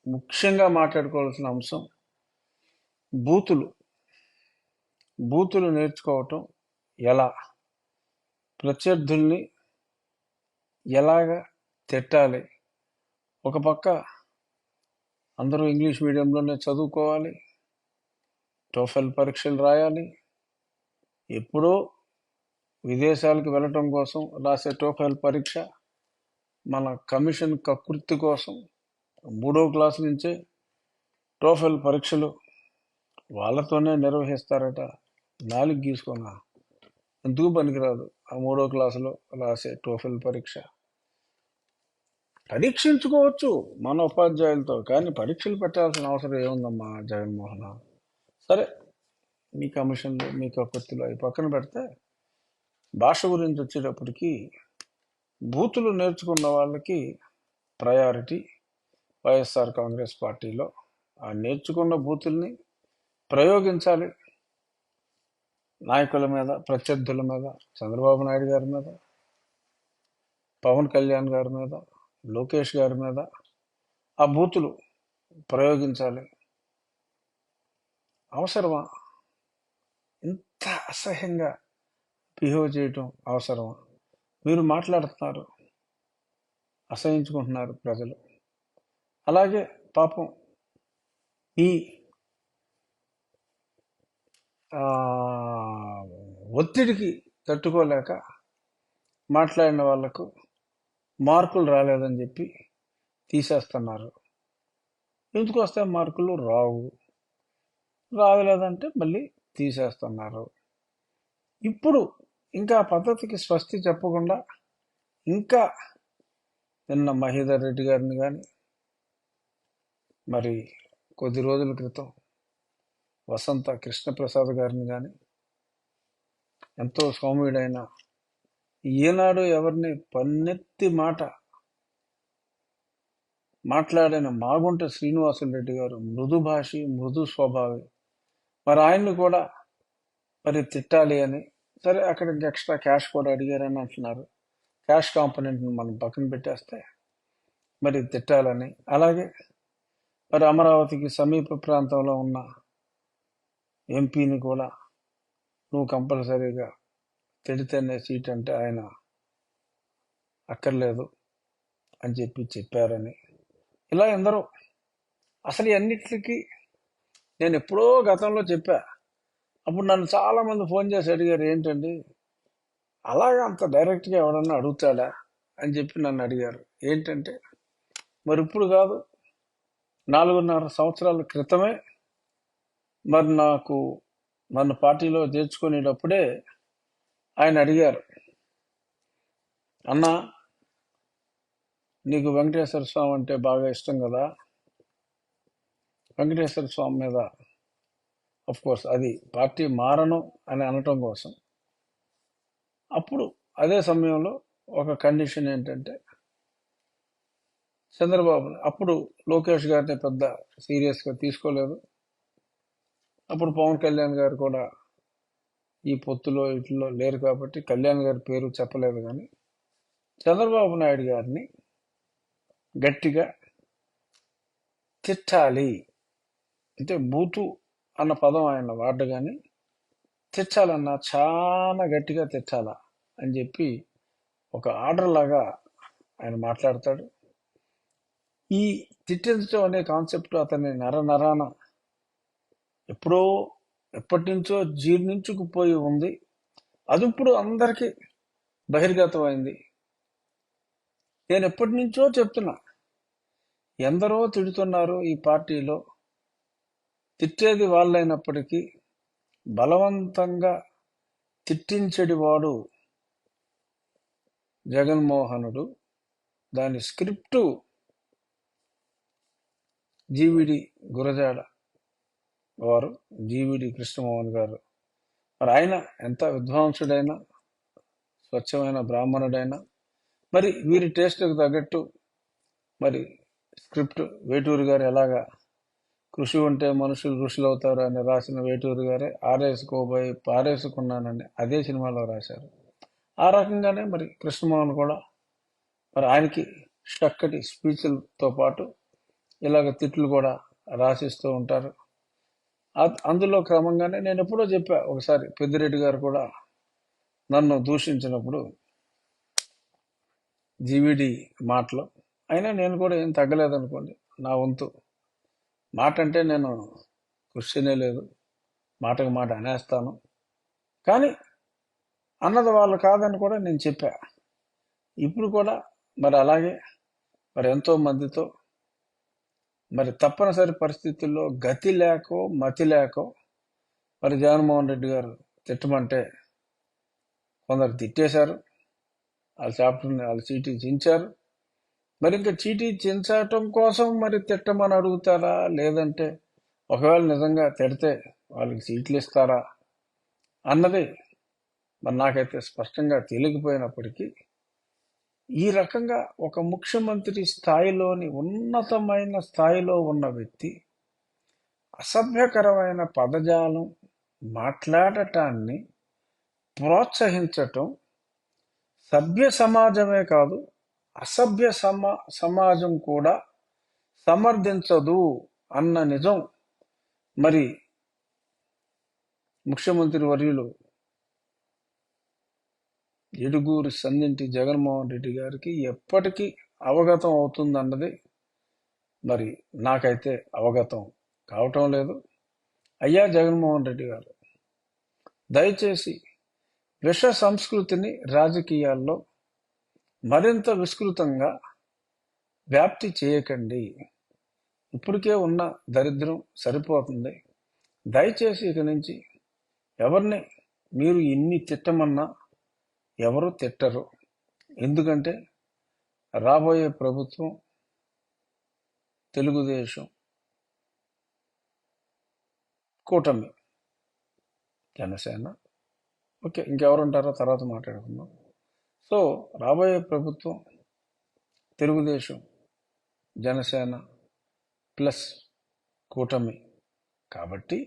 ముఖ్యంగా మాట్లాడుకోవాల్సిన అంశం బూతులు. బూతులు నేర్చుకోవటం ఎలా, ప్రత్యర్థుల్ని ఎలాగ తిట్టాలి. ఒక పక్క అందరూ ఇంగ్లీష్ మీడియంలోనే చదువుకోవాలి, టోఫెల్ పరీక్షలు రాయాలి. ఎప్పుడో విదేశాలకు వెళ్ళటం కోసం రాసే టోఫెల్ పరీక్ష మన కమిషన్ కకృతి కోసం 3వ క్లాసు నుంచే టోఫెల్ పరీక్షలు వాళ్ళతోనే నిర్వహిస్తారట. నాలుగు గీసుకున్నా ఎందుకు పనికిరాదు. ఆ 3వ క్లాసులో రాసే టోఫెల్ పరీక్ష పరీక్షించుకోవచ్చు మన ఉపాధ్యాయులతో, కానీ పరీక్షలు పెట్టాల్సిన అవసరం ఏముందమ్మా జగన్మోహన్. సరే, మీ కమిషన్లు మీ కకృతిలో అవి పక్కన పెడితే భాష గురించి వచ్చేటప్పటికి బూతులు నేర్చుకున్న వాళ్ళకి ప్రయారిటీ వైఎస్ఆర్ కాంగ్రెస్ పార్టీలో. ఆ నేర్చుకున్న బూతుల్ని ప్రయోగించాలి నాయకుల మీద, ప్రత్యర్థుల మీద, చంద్రబాబు నాయుడు గారి మీద, పవన్ కళ్యాణ్ గారి మీద, లోకేష్ గారి మీద ఆ బూతులు ప్రయోగించాలి. అవసరమా? ఇంత అసహ్యంగా బిహేవ్ చేయటం అవసరమా? మీరు మాట్లాడుతున్నారు, అసహించుకుంటున్నారు ప్రజలు. అలాగే పాపం ఈ ఒత్తిడికి తట్టుకోలేక మాట్లాడిన వాళ్లకు మార్కులు రాలేదని చెప్పి తీసేస్తున్నారు. ఎందుకు వస్తాయి మార్కులు? రావు. రాలేదంటే మళ్ళీ తీసేస్తున్నారు. ఇప్పుడు ఇంకా పద్ధతికి స్వస్తి చెప్పకుండా ఇంకా నిన్న మహేందర్ రెడ్డి గారిని కానీ, మరి కొద్ది రోజుల క్రితం వసంత కృష్ణప్రసాద్ గారిని కానీ, ఎంతో సౌమ్యుడైన, ఈనాడు ఎవరిని పన్నెత్తి మాట మాట్లాడిన మాగుంట శ్రీనివాసులు గారు మృదు భాషి, మృదు స్వభావి. మరి ఆయన్ని కూడా మరి తిట్టాలి అని, సరే అక్కడ ఎక్స్ట్రా క్యాష్ కూడా అడిగారని అంటున్నారు. క్యాష్ కాంపోనెంట్ని మనం పక్కన పెట్టేస్తే మరి తిట్టాలని. అలాగే మరి అమరావతికి సమీప ప్రాంతంలో ఉన్న ఎంపీని కూడా నువ్వు కంపల్సరీగా తిడితేనే సీట్ అంటే ఆయన అక్కర్లేదు అని చెప్పారని. ఇలా ఎందరో. అసలు అన్నిటికీ నేను ఎప్పుడో గతంలో చెప్పా. అప్పుడు నన్ను చాలామంది ఫోన్ చేసి అడిగారు, ఏంటండి అలాగా అంత డైరెక్ట్గా ఎవడన్నా అడుగుతాడా అని చెప్పి నన్ను అడిగారు. ఏంటంటే మరి ఇప్పుడు కాదు, 4.5 సంవత్సరాల క్రితమే మరి నన్ను పార్టీలో చేర్చుకునేటప్పుడే ఆయన అడిగారు, అన్నా నీకు వెంకటేశ్వర స్వామి అంటే బాగా ఇష్టం కదా, వెంకటేశ్వర స్వామి మీద కోర్స్ అది పార్టీ మారను అని అనటం కోసం. అప్పుడు అదే సమయంలో ఒక కండిషన్ ఏంటంటే చంద్రబాబు, అప్పుడు లోకేష్ గారిని పెద్ద సీరియస్గా తీసుకోలేదు. అప్పుడు పవన్ కళ్యాణ్ గారు కూడా ఈ పొత్తులో ఇట్లో లేరు కాబట్టి కళ్యాణ్ గారి పేరు చెప్పలేదు. కానీ చంద్రబాబు నాయుడు గారిని గట్టిగా తిట్టాలి అంటే, బూతు అన్న పదం ఆయన వాడ్డు, కానీ తిట్టాలన్నా చాలా గట్టిగా తిట్టాలా అని చెప్పి ఒక ఆర్డర్ లాగా ఆయన మాట్లాడతాడు. ఈ తిట్టించడం అనే కాన్సెప్ట్ అతని నరాన ఎప్పటి నుంచో జీర్ణించుకుపోయి ఉంది. అది ఇప్పుడు అందరికీ బహిర్గతమైంది. నేను ఎప్పటి నుంచో చెప్తున్నా, ఎందరో తిడుతున్నారు ఈ పార్టీలో. తిట్టేది వాళ్ళైనప్పటికీ బలవంతంగా తిట్టించేవాడు జగన్మోహనుడు. దాని స్క్రిప్టు జీవిడి గురజాడ వారు, జీవిడి కృష్ణమోహన్ గారు. మరి ఆయన ఎంత విద్వాంసుడైనా, స్వచ్ఛమైన బ్రాహ్మణుడైనా, మరి వీరి టేస్ట్కి తగ్గట్టు మరి స్క్రిప్ట్ వేటూరు గారు ఎలాగా కృషి ఉంటే మనుషులు ఋషులు అవుతారు అని రాసిన వేటూరు గారే ఆరేసుకోబోయి పారేసుకున్నానని అదే సినిమాలో రాశారు. ఆ రకంగానే మరి కృష్ణమోహన్ కూడా మరి ఆయనకి చక్కటి స్పీచ్లతో పాటు ఇలాగ తిట్లు కూడా రాసిస్తూ ఉంటారు. అందులో క్రమంగానే నేను ఎప్పుడో చెప్పా, ఒకసారి పెద్దిరెడ్డి గారు కూడా నన్ను దూషించినప్పుడు జీవిడి మాటలు, అయినా నేను కూడా ఏం తగ్గలేదనుకోండి. నా వంతు మాట అంటే నేను క్వశ్చనే లేదు, మాటకు మాట అనేస్తాను. కానీ అన్నది వాళ్ళు కాదని కూడా నేను చెప్పా. ఇప్పుడు కూడా మరి అలాగే మరి ఎంతో మందితో మరి తప్పనిసరి పరిస్థితుల్లో గతి లేకో మతి లేకో మరి జగన్మోహన్ రెడ్డి గారు తిట్టమంటే కొందరు తిట్టేశారు, వాళ్ళ చాప్టర్ని వాళ్ళ చీటీ చించారు. మరి ఇంకా చీటీ చించటం కోసం మరి తిట్టమని అడుగుతారా, లేదంటే ఒకవేళ నిజంగా తిడితే వాళ్ళకి సీట్లు ఇస్తారా అన్నది మరి నాకైతే స్పష్టంగా తెలియకపోయినప్పటికీ, ఈ రకంగా ఒక ముఖ్యమంత్రి స్థాయిలోని ఉన్నతమైన స్థాయిలో ఉన్న వ్యక్తి అసభ్యకరమైన పదజాలం మాట్లాడటాన్ని ప్రోత్సహించటం సభ్య సమాజమే కాదు, అసభ్య సమాజం కూడా సమర్థించదు అన్న నిజం మరి ముఖ్యమంత్రి వర్యులు ఎడుగూరి సందింటి జగన్మోహన్ రెడ్డి గారికి ఎప్పటికీ అవగతం అవుతుందన్నది మరి నాకైతే అవగతం కావటం లేదు. అయ్యా జగన్మోహన్ రెడ్డి గారు, దయచేసి విష సంస్కృతిని రాజకీయాల్లో మరింత విస్తృతంగా వ్యాప్తి చేయకండి. ఇప్పటికే ఉన్న దరిద్రం సరిపోతుంది. దయచేసి ఇక నుంచి ఎవరిని మీరు ఇన్ని తిట్టమన్నా ఎవరు తిట్టరు. ఎందుకంటే రాబోయే ప్రభుత్వం తెలుగుదేశం కూటమి, జనసేన, ఓకే, ఇంకెవరుంటారో తర్వాత మాట్లాడుకుందాం. సో రాబోయే ప్రభుత్వం తెలుగుదేశం, జనసేన ప్లస్ కూటమి కాబట్టి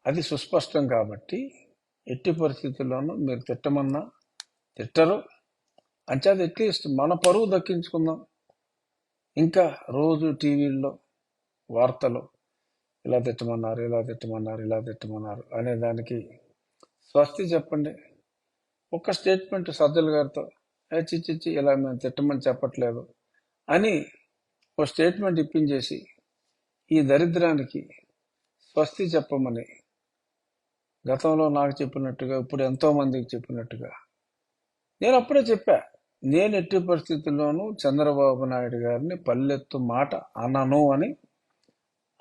అది సుస్పష్టం. కాబట్టి ఎట్టి పరిస్థితుల్లోనూ మీరు తిట్టమన్నా తిట్టరు. అంచేది అట్లీస్ట్ మన పరువు దక్కించుకుందాం. ఇంకా రోజు టీవీల్లో వార్తలు ఇలా తిట్టమన్నారు, ఇలా తిట్టమన్నారు, ఇలా తిట్టమన్నారు అనే దానికి స్వస్తి చెప్పండి. ఒక్క స్టేట్మెంట్ సజ్జల గారితో చిచ్చి ఇలా మేము తిట్టమని చెప్పట్లేదు అని ఒక స్టేట్మెంట్ ఇప్పించేసి ఈ దరిద్రానికి స్వస్తి చెప్పమని గతంలో నాకు చెప్పినట్టుగా, ఇప్పుడు ఎంతో మందికి చెప్పినట్టుగా నేను అప్పుడే చెప్పా, నేను ఎట్టి పరిస్థితుల్లోనూ చంద్రబాబు నాయుడు గారిని పల్లెత్తు మాట అనను అని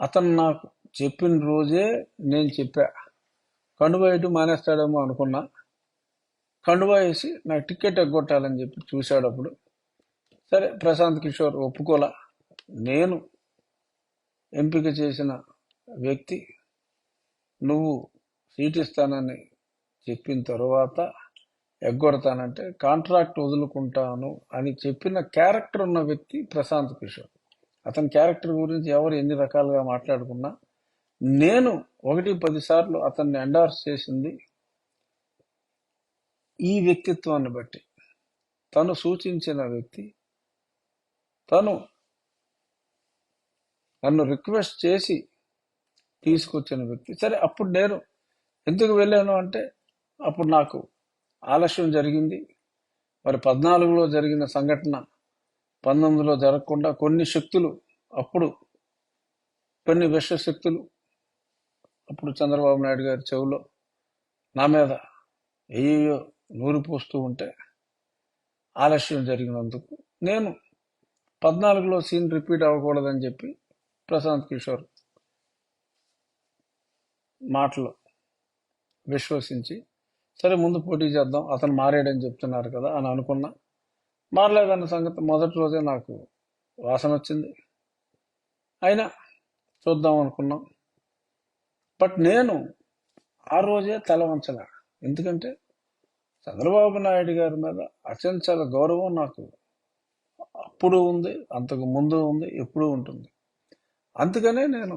అతను నాకు చెప్పిన రోజే నేను చెప్పా. కండువా వేయటం మానేస్తాడేమో అనుకున్నా. కండువా వేసి నాకు టికెట్ ఎగ్గొట్టాలని చెప్పి చూశాడు. అప్పుడు సరే, ప్రశాంత్ కిషోర్ ఒప్పుకోలా. నేను ఎంపిక చేసిన వ్యక్తి నువ్వు సీట్ ఇస్తానని చెప్పిన తరువాత ఎగ్గొడతానంటే కాంట్రాక్ట్ వదులుకుంటాను అని చెప్పిన క్యారెక్టర్ ఉన్న వ్యక్తి ప్రశాంత్ కిషోర్. అతని క్యారెక్టర్ గురించి ఎవరు ఎన్ని రకాలుగా మాట్లాడుకున్నా నేను 1-10 సార్లు అతన్ని ఎండార్స్ చేసింది ఈ వ్యక్తిత్వాన్ని బట్టి. తను సూచించిన వ్యక్తి, తను నన్ను రిక్వెస్ట్ చేసి తీసుకొచ్చిన వ్యక్తి. సరే, అప్పుడు నేను ఎందుకు వెళ్ళాను అంటే అప్పుడు నాకు ఆలస్యం జరిగింది. మరి 14లో జరిగిన సంఘటన 19లో జరగకుండా కొన్ని శక్తులు, అప్పుడు కొన్ని విష శక్తులు అప్పుడు చంద్రబాబు నాయుడు గారి చెవులో నా మీద ఏయో నూరిపోస్తూ ఉంటే ఆలస్యం జరిగినందుకు నేను 14లో సీన్ రిపీట్ అవ్వకూడదని చెప్పి ప్రశాంత్ కిషోర్ మాటలు విశ్వసించి సరే ముందు పోటీ చేద్దాం, అతను మారాడని చెప్తున్నారు కదా అని అనుకున్నా. మారలేదన్న సంగతి మొదటి రోజే నాకు వాసన వచ్చింది. అయినా చూద్దాం అనుకున్నాం. బట్ నేను ఆ రోజే తల వంచలా. ఎందుకంటే చంద్రబాబు నాయుడు గారి మీద అచంచల గౌరవం నాకు అప్పుడు ఉంది, అంతకు ముందు ఉంది, ఎప్పుడూ ఉంటుంది. అందుకనే నేను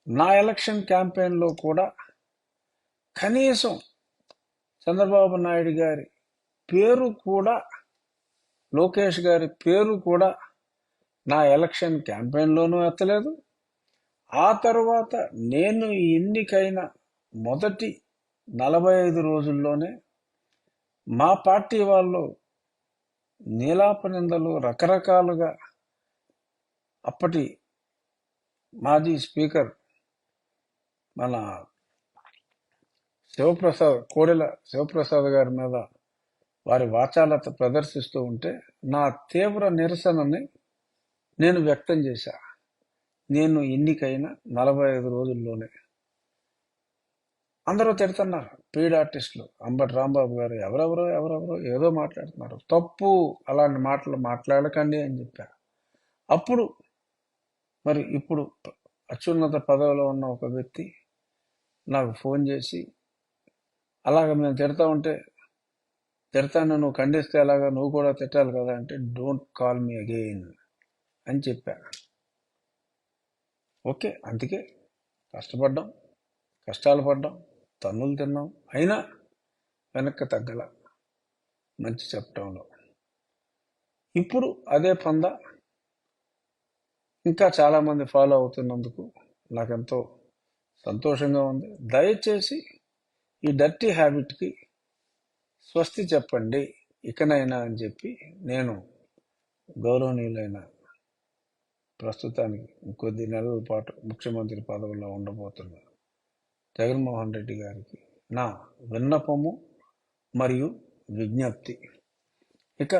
నా ఎలక్షన్ క్యాంపెయిన్లో కూడా కనీసం చంద్రబాబు నాయుడు గారి పేరు కూడా, లోకేష్ గారి పేరు కూడా నా ఎలక్షన్ క్యాంపెయిన్లోనూ ఎత్తలేదు. ఆ తర్వాత నేను ఎన్నికైన మొదటి 45 రోజుల్లోనే మా పార్టీ వాళ్ళు నీలాపనిందలు రకరకాలుగా అప్పటి మాజీ స్పీకర్ మన కోడెల శివప్రసాద్ గారి మీద వారి వాచాలత ప్రదర్శిస్తూ ఉంటే నా తీవ్ర నిరసనని నేను వ్యక్తం చేశా. నేను ఎన్నికైన 45 రోజుల్లోనే. అందరూ తిడుతున్నారు, పీడ్ ఆర్టిస్టులు, అంబటి రాంబాబు గారు, ఎవరెవరో ఏదో మాట్లాడుతున్నారు. తప్పు, అలాంటి మాటలు మాట్లాడకండి అని చెప్పా. అప్పుడు మరి ఇప్పుడు అత్యున్నత పదవిలో ఉన్న ఒక వ్యక్తి నాకు ఫోన్ చేసి, అలాగ మేము తిడతా ఉంటే తిడతాను, నువ్వు ఖండిస్తే అలాగా నువ్వు కూడా తిట్టాలి కదా అంటే, డోంట్ కాల్ మీ అగెయిన్ అని చెప్పా. ఓకే, అందుకే కష్టపడ్డాం, కష్టాలు పడ్డాం, తన్నులు తిన్నాం, అయినా వెనక్కి తగ్గల మంచి చెప్పడంలో. ఇప్పుడు అదే పంద ఇంకా చాలామంది ఫాలో అవుతున్నందుకు నాకెంతో సంతోషంగా ఉంది. దయచేసి ఈ డర్టీ హ్యాబిట్కి స్వస్తి చెప్పండి ఇకనైనా అని చెప్పి నేను గౌరవనీయులైన ప్రస్తుతానికి ఇంకొద్ది నెలల పాటు ముఖ్యమంత్రి పదవిలో ఉండబోతున్న జగన్మోహన్ రెడ్డి గారికి నా విన్నపము మరియు విజ్ఞప్తి. ఇక